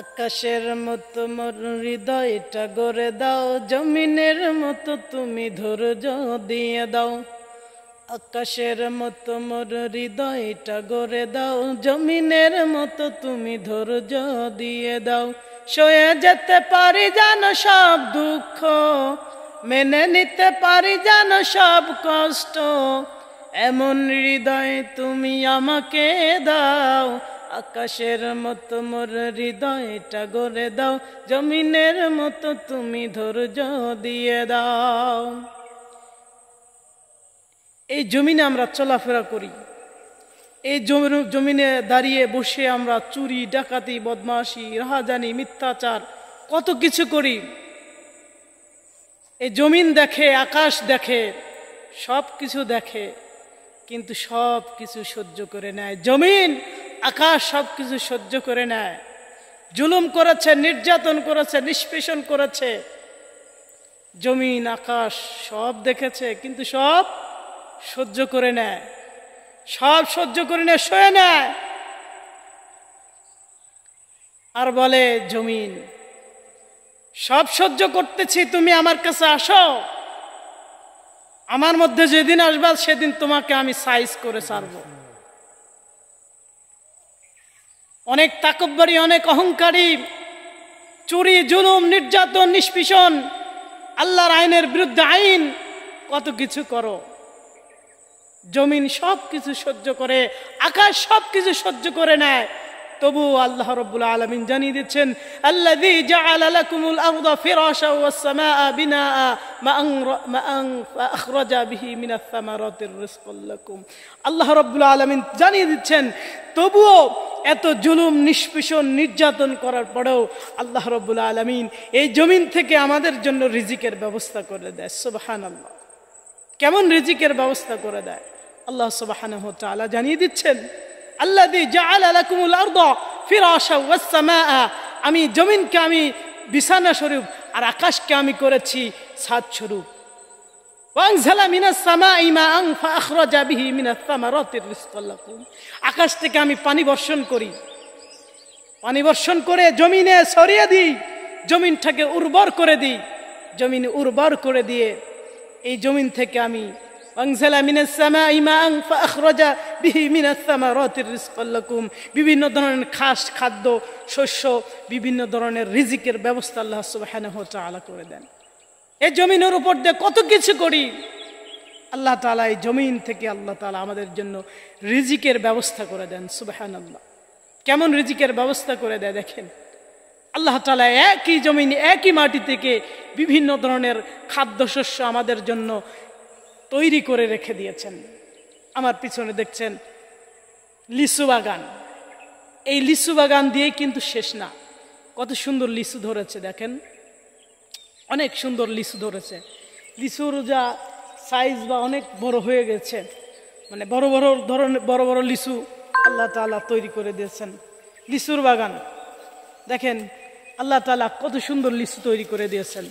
আকাশের মতো মোর হৃদয়টা গড়ে দাও, জমিনের মতো তুমি ধৈর্য দিয়ে দাও। আকাশের মতো মোর হৃদয়টা গড়ে দাও, জমিনের মতো তুমি ধৈর্য দিয়ে দাও। সয়ে যেতে পারি জানো সব দুঃখ, মেনে নিতে পারি জানো সব কষ্ট, এমন হৃদয় তুমি আমাকে দাও। আকাশের মতো মোর হৃদয়টা গড়ে দাও, জমিনের মতো তুমি ধৈর্য দিয়ে দাও। এই জমিনে আমরা চলাফেরা করি, এই জমিনে দাঁড়িয়ে বসে আমরা চুরি ডাকাতি বদমাশি রাহাজানি মিথ্যাচার কত কিছু করি। এই জমিন দেখে, আকাশ দেখে, সব কিছু দেখে, কিন্তু সব কিছু সহ্য করে নেয়। জমিন আকাশ সব কিছু সহ্য করে নেয়। জুলুম করেছে, নির্যাতন করেছে, নিষ্পেষণ করেছে, জমিন আকাশ সব দেখেছে, কিন্তু সব সহ্য করে নেয়, সব সহ্য করে নেয়, সয়ে নেয়। আর বলে জমিন সব সহ্য করতেছি, তুমি আমার কাছে আসো, আমার মধ্যে যেদিন আসবা সেদিন তোমাকে আমি সাইজ করে ছাড়বো। অনেক তাকব্বরী, অনেক অহংকারী, চুরি জুলুম নির্যাতন নিষ্পেষণ, আল্লাহর আইনের বিরুদ্ধে আইন, কত কিছু করো। জমিন সব কিছু সহ্য করে, আকাশ সব কিছু সহ্য করে নেয়, তবু আল্লাহ রাব্বুল আলামিন জানিয়ে দিচ্ছেন আল্লাযী জাআলা লাকুমুল আরদা ফিরাশা ওয়াস সামাআ বিনাআ মাআন ফাআখরাজা বিহি মিনাস সামারাতির রিজকাল লাকুম। আল্লাহ রাব্বুল আলামিন জানিয়ে দিচ্ছেন তবুও এত জুলুম নিষ্পেষণ নির্যাতন করার পরেও আল্লাহ রাব্বুল আলামিন এই জমিন থেকে আমাদের জন্য রিজিকের ব্যবস্থা করে দেয়। সুবহানাল্লাহ, কেমন রিজিকের ব্যবস্থা করে দেয় আল্লাহ সুবহানাহু ওয়া তাআলা জানিয়ে দিচ্ছেন আল্লাযী জাআলা লাকুমুল আরদা ফিরাশা ওয়াস সামাআ, আমি জমিনকে আমি বিছানা স্বরূপ আর আকাশকে আমি করেছি ছাদ স্বরূপ। ওয়ানজালা মিনাস সামাই মাআন ফাআখরাজা বিহি মিনাস সামারাতির রিজকাল লাকুম, আকাশ থেকে আমি পানি বর্ষণ করি, পানি বর্ষণ করে জমিনে ছড়িয়ে দিই, জমিনটাকে উর্বর করে দিই। জমিন উর্বর করে দিয়ে এই জমিন থেকে আমি ওয়ানজালা মিনাস সামাই মাআন ফাআখরাজা বিহি মিনাস সামারাতির রিজকাল লাকুম, বিভিন্ন ধরনের খাদ্য শস্য, বিভিন্ন ধরনের রিজিকের ব্যবস্থা আল্লাহ সুবহানাহু ওয়া তাআলা করে দেন। এই জমিনের উপর দিয়ে কত কিছু করি, আল্লাহ তাআলা এই জমিন থেকে আল্লাহ তাআলা আমাদের জন্য রিজিকের ব্যবস্থা করে দেন। সুবহানাল্লাহ, কেমন রিজিকের ব্যবস্থা করে দেয় দেখেন। আল্লাহ তাআলা একই জমিন, একই মাটি থেকে বিভিন্ন ধরনের খাদ্যশস্য আমাদের জন্য তৈরি করে রেখে দিয়েছেন। আমার পিছনে দেখছেন লিচু বাগান, এই লিচু বাগান দিয়ে কিন্তু শেষ না, কত সুন্দর লিচু ধরেছে দেখেন, অনেক সুন্দর লিচু ধরেছে। লিচুর যা সাইজ বা অনেক বড় হয়ে গেছে, মানে বড় বড় ধরনের বড় বড় লিচু আল্লাহ তাআলা তৈরি করে দিয়েছেন। লিচুর বাগান দেখেন, আল্লাহ তাআলা কত সুন্দর লিচু তৈরি করে দিয়েছেন।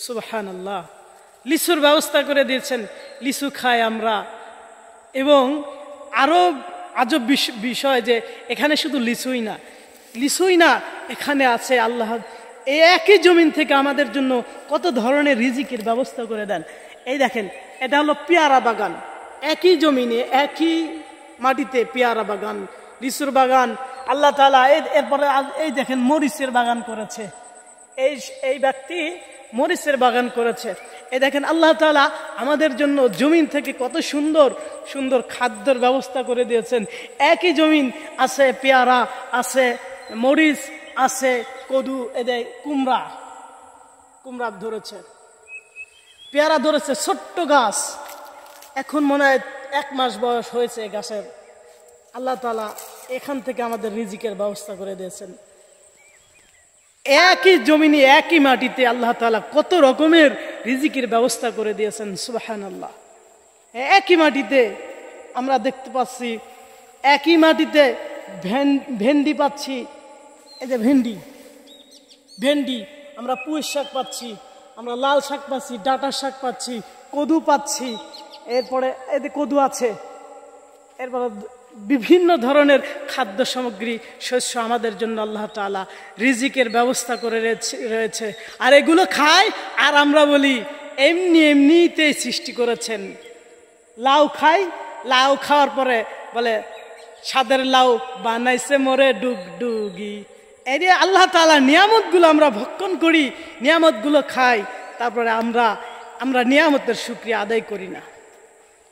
সুবহানাল্লাহ, লিচুর ব্যবস্থা করে দিয়েছেন, লিচু খাই আমরা। এবং আরো আজব বিষয় যে এখানে শুধু লিচুই না, এখানে আছে আল্লাহ এই একই জমিন থেকে আমাদের জন্য কত ধরনের রিজিকের ব্যবস্থা করে দেন। এই দেখেন, এটা হলো পেয়ারা বাগান, একই জমিনে একই মাটিতে পেয়ারা বাগান, লিচুর বাগান। আল্লাহ তাআলা এরপরে এই দেখেন মরিচের বাগান করেছে, এই ব্যক্তি মরিচের বাগান করেছে। এই দেখেন আল্লাহ তাআলা আমাদের জন্য জমিন থেকে কত সুন্দর সুন্দর খাদ্যের ব্যবস্থা করে দিয়েছেন। একই জমিন আছে পেয়ারা, আছে মরিচ, আছে কদু, এদের কুমড়া ধরেছে, পেয়ারা ধরেছে, ছোট্ট গাছ, এখন মনে হয় 1 মাস বয়স হয়েছে গাছের। আল্লাহ তাআলা এখান থেকে আমাদের রিজিকের ব্যবস্থা করে দিয়েছেন। একই জমিনে একই মাটিতে আল্লাহ তাআলা কত রকমের রিজিকের ব্যবস্থা করে দিয়েছেন। সুবহানাল্লাহ, একই মাটিতে আমরা দেখতে পাচ্ছি, একই মাটিতে ভেন্ডি পাচ্ছি, এই যে ভেন্ডি, আমরা পুঁই শাক পাচ্ছি, আমরা লাল শাক পাচ্ছি, ডাঁটা শাক পাচ্ছি, কদু পাচ্ছি, এরপরে এতে কদু আছে, এরপরে বিভিন্ন ধরনের খাদ্য সামগ্রী শস্য আমাদের জন্য আল্লাহ তাআলা রিজিকের ব্যবস্থা করে রয়েছে। আর এগুলো খাই আর আমরা বলি এমনিতেই সৃষ্টি করেছেন। লাউ খাই, লাউ খাওয়ার পরে বলে সাদের লাউ বানাইছে মোরে ডুগডুগি। এই যে আল্লাহ তাআলা নিয়ামতগুলো আমরা ভক্ষণ করি, নিয়ামতগুলো খাই, তারপরে আমরা নিয়ামতের শুকরিয়া আদায় করি না।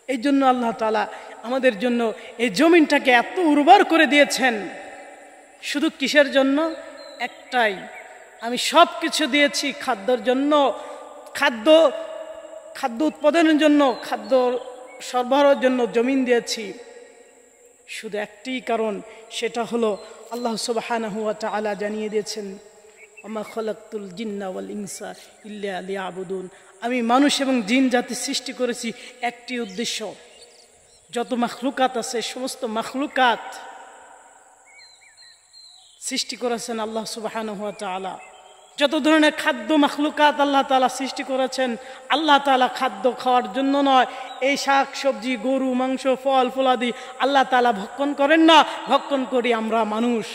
এই জন্য আল্লাহ তাআলা আমাদের জন্য এই জমিনটাকে এত উর্বর করে দিয়েছেন। শুধু কিসের জন্য? একটাই, আমি সব কিছু দিয়েছি খাদ্যের জন্য, খাদ্য উৎপাদনের জন্য, খাদ্য সরবরাহের জন্য জমিন দিয়েছি। শুধু একটি কারণ, সেটা হলো আল্লাহ সুবহানাহু ওয়া তাআলা জানিয়ে দিয়েছেন, ওমা খালাকতুল জিন্না ওয়াল ইনসা ইল্লা লিয়াবুদুন। আমি মানুষ এবং জিন জাতি সৃষ্টি করেছি একটি উদ্দেশ্য। যত মাখলুকাত আছে সমস্ত মাখলুকাত সৃষ্টি করেছেন আল্লাহ সুবহানাহু ওয়া তাআলা। যত ধরনের খাদ্য মাখলুকাত আল্লাহ তাআলা সৃষ্টি করেছেন, আল্লাহ তাআলা খাদ্য খাওয়ার জন্য নয়। এই শাক সবজি, গরু মাংস, ফল ফলাদি আল্লাহ তাআলা ভক্ষণ করেন না, ভক্ষণ করি আমরা মানুষ।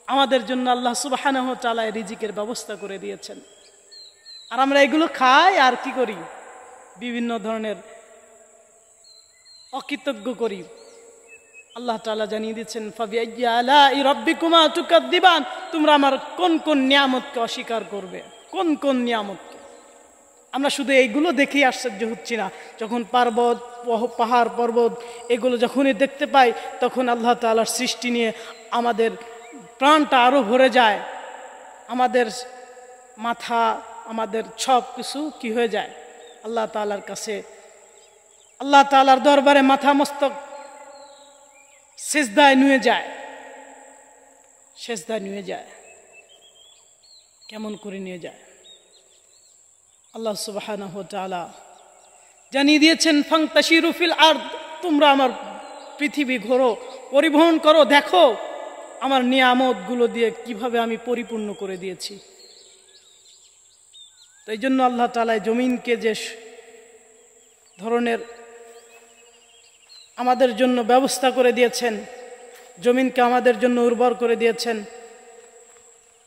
আমাদের জন্য আল্লাহ সুবহানাহু ওয়া তাআলা রিজিকের ব্যবস্থা করে দিয়েছেন। আর আমরা এগুলো খাই আর কি করি? বিভিন্ন ধরনের অকৃতজ্ঞ করি। আল্লাহ তাআলা জানিয়ে দিচ্ছেন, ফাবিআইয়ি আলাই রাব্বিকুমা তুকাদ্দিবান। তোমরা আমার কোন কোন নিয়ামতকে অস্বীকার করবে? কোন কোন নিয়ামতকে? আমরা শুধু এইগুলো দেখেই আশ্চর্য হচ্ছি না। যখন পাহাড় পর্বত এগুলো যখনই দেখতে পাই, তখন আল্লাহ তাআলার সৃষ্টি নিয়ে আমাদের প্রাণটা আরো ভরে যায়। আমাদের মাথা, আমাদের সব কিছু কি হয়ে যায়? আল্লাহ তাআলার কাছে, আল্লাহ তাআলার দরবারে মাথা মস্তক সিজদায় নুয়ে যায়, সিজদায় নুয়ে যায়। কেমন করে নিয়ে যায়? আল্লাহ সুবহানাহু ওয়া তাআলা জানিয়ে দিয়েছেন, ফান্তাশিরু ফিল আরদ। তোমরা আমার পৃথিবী ঘোরো, পরিভ্রমণ করো, দেখো আমার নিয়ামতগুলো দিয়ে কিভাবে আমি পরিপূর্ণ করে দিয়েছি। তো এই জন্য আল্লাহ তাআলা জমিনকে যে ধরনের আমাদের জন্য ব্যবস্থা করে দিয়েছেন, জমিনকে আমাদের জন্য উর্বর করে দিয়েছেন।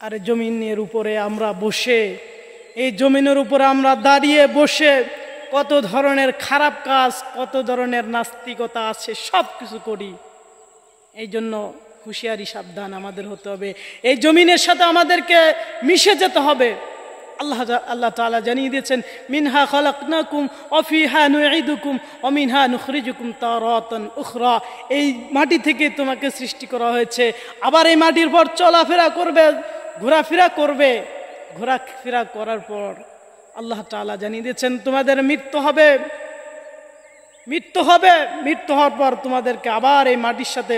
আর জমিনের উপরে আমরা বসে, এই জমিনের উপরে আমরা দাঁড়িয়ে বসে কত ধরনের খারাপ কাজ, কত ধরনের নাস্তিকতা আছে, সব কিছু করি। এই জন্য হুঁশিয়ারি, সাবধান আমাদের হতে হবে। এই জমিনের সাথে আমাদেরকে মিশে যেতে হবে। আল্লাহ তাআলা জানিয়ে দিয়েছেন, মিনহা খালাকনাকুম ওয়া ফিহা নুঈদুকুম ওয়া মিনহা নুখরিজুকুম তারাতান উখরা। এই মাটি থেকে তোমাকে সৃষ্টি করা হয়েছে, আবার এই মাটির পর চলাফেরা করবে, ঘোরাফেরা করবে। ঘোরাফেরা করার পর আল্লাহ তাআলা জানিয়ে দিয়েছেন, তোমাদের মৃত্যু হবে। মৃত্যু হওয়ার পর তোমাদেরকে আবার এই মাটির সাথে,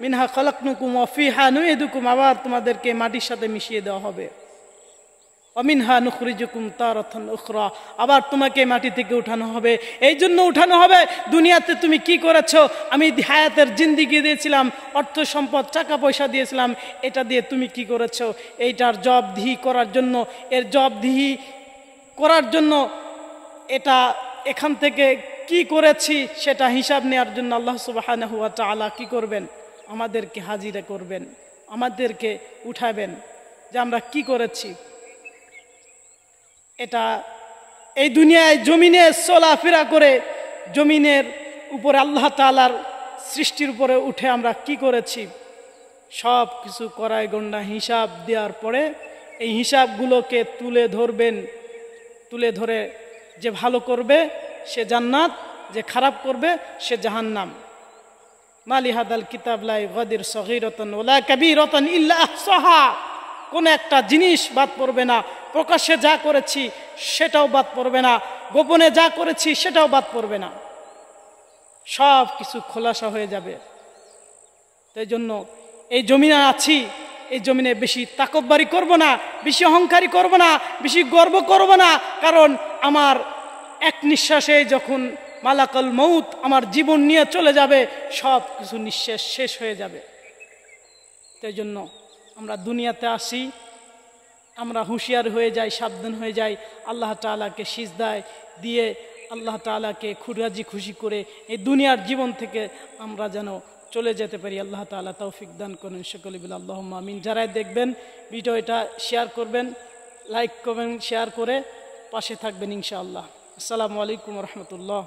মিনহা খালাকনাকুম ওয়া ফিহা নুঈদুকুম, আবার তোমাদেরকে মাটির সাথে মিশিয়ে দেওয়া হবে। অমিনহা নুখরিজুকুম তারাতান উখরা, আবার তোমাকে মাটি থেকে উঠানো হবে। এই জন্য উঠানো হবে, দুনিয়াতে তুমি কি করেছো? আমি হায়াতের জিন্দেগি দিয়েছিলাম, অর্থ সম্পদ, টাকা পয়সা দিয়েছিলাম, এটা দিয়ে তুমি কি করেছো? এইটার জবাবদিহি করার জন্য, এর জবাবদিহি করার জন্য, এটা এখান থেকে কি করেছি সেটা হিসাব নেওয়ার জন্য আল্লাহ সুবহানাহু ওয়া তাআলা কি করবেন? আমাদেরকে হাজিরা করবেন, আমাদেরকে উঠাবেন যে আমরা কি করেছি। এটা এই দুনিয়ায় জমিনে চলাফেরা করে, জমিনের উপরে আল্লাহ তাআলার সৃষ্টির উপরে উঠে আমরা কি করেছি সব কিছু করায় গণ্ডা হিসাব দেওয়ার পরে এই হিসাবগুলোকে তুলে ধরবেন। তুলে ধরে যে ভালো করবে সে জান্নাত, যে খারাপ করবে সে জাহান্নাম। মালি হাদাল কিতাব লা ইগাদির সগীরাতান ওয়ালা কাবীরাতান ইল্লা আহসাহা। কোন একটা জিনিস বাদ পড়বে না। প্রকাশ্যে যা করেছি সেটাও বাদ পড়বে না, গোপনে যা করেছি সেটাও বাদ পড়বে না, সব কিছু খোলাসা হয়ে যাবে। তাই জন্য এই জমিনে আছি, এই জমিনে বেশি তাকব্বুরি করব না, বেশি অহংকারী করব না, বেশি গর্ব করব না। কারণ আমার এক নিঃশ্বাসে যখন মালাকুল মউত আমার জীবন নিয়ে চলে যাবে, সব কিছু নিঃশ্বাস শেষ হয়ে যাবে। তাই জন্য আমরা দুনিয়াতে আসি, আমরা হুঁশিয়ার হয়ে যাই, সাবধান হয়ে যাই, আল্লাহ তাআলাকে সিজদায় দিয়ে আল্লাহ তাআলাকে রাজি খুশি করে এই দুনিয়ার জীবন থেকে আমরা যেন চলে যেতে পারি। আল্লাহ তাআলা তৌফিক দান করুন। সকলে বলে আল্লাহুম্মা আমিন। যারাই দেখবেন ভিডিওটা শেয়ার করবেন, লাইক করবেন, শেয়ার করে পাশে থাকবেন ইনশাআল্লাহ। আসসালামু আলাইকুম ওয়া রাহমাতুল্লাহ।